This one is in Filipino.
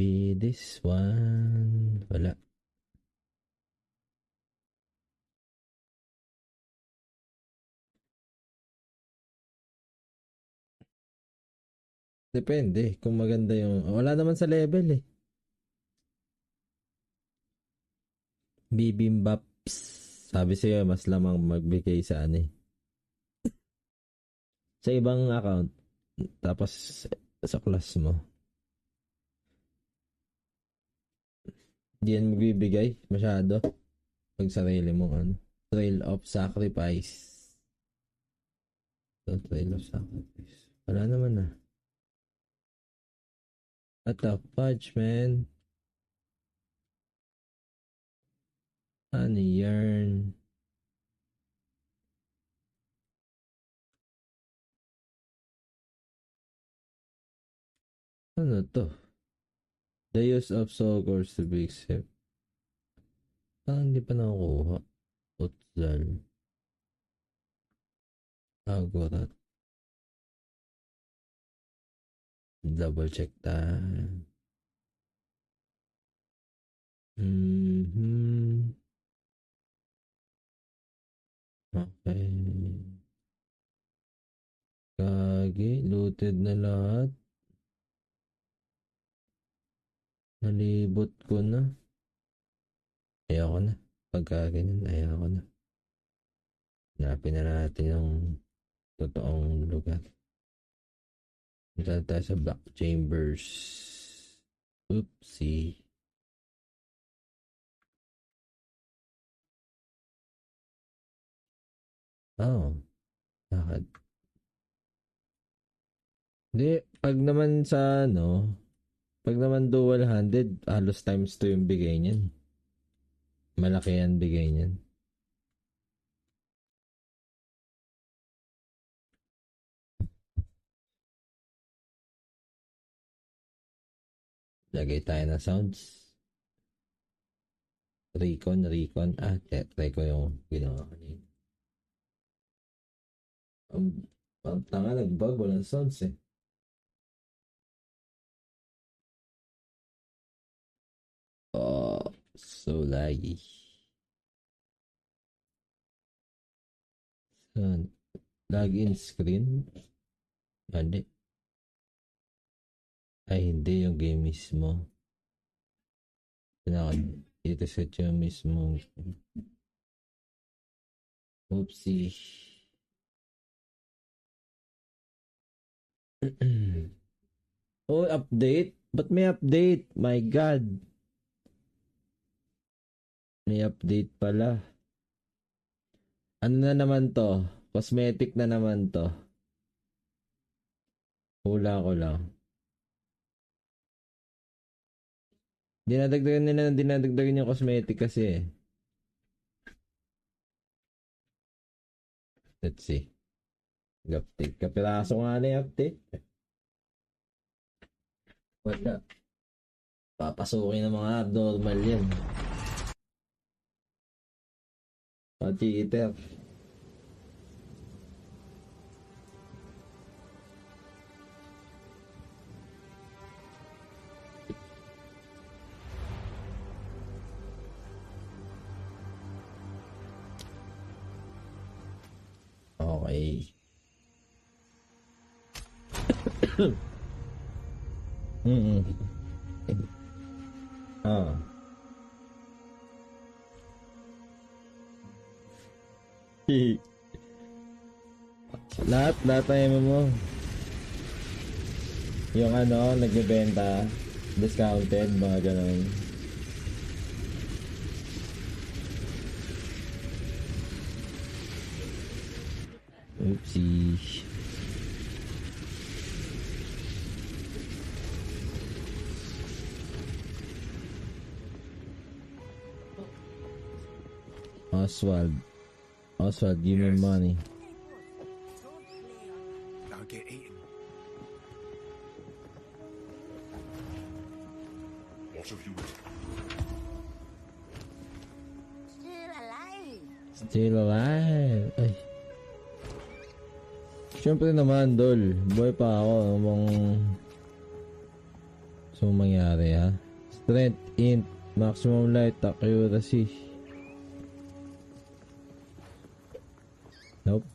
Maybe this one. Wala. Depende kung maganda yung... Wala naman sa level eh. Bibimbaps. Sabi sa'yo, mas lamang magbigay sa ano eh. Sa ibang account. Tapos sa class mo. Di yan magbibigay masyado. Pag sarili mo ano. Trail of Sacrifice. So, Trail of Sacrifice. Wala naman na. Attack Fudge, man. Ano yarn? Ano to? The use of Sogors to be accepted. Parang hindi pa nakukuha. Utzal. Agorat. Double check tayo. Okay. Kagi, looted na lahat. Nalibot ko na. Ayoko na. Pagka ganyan, ayoko na. Hanapin na natin yung totoong lugar. Punta tayo sa Black Chambers. Oopsie. Oh. Bakit? Hindi, pag naman sa ano, pag naman dual-handed, halos times 2 yung bigay niyan. Malaki yan bigay niyan. Lagay tayo ng sounds. Recon. Try ko yung ginawa kanina. Ang tanga, nag-bug, walang sounds eh. Oh, so laggy. So, login screen? Hindi. Ay, hindi yung game mismo. Ito set yung mismo. Oopsie. Oh, update? Ba't may update? My God. May update pala. Ano na naman to? Cosmetic na naman to. Hula ko lang. Dinadagdagan yung cosmetic kasi eh. Let's see. Update. Kapiraso nga na yung update. Wala. Papasukin ng mga abnormal yan. Pati iter. Okay. Ah. lahat tayo mo. Yung ano, nagbebenta, discounted, mga ganun. Oopsie. Oswald, give me money. I'll get eaten. What have you written? Still alive. Ay. Siyempre naman, Dol. Boy pa ako. Gusto mong mangyari ha? Strength, int, maximum light, accuracy. Nope.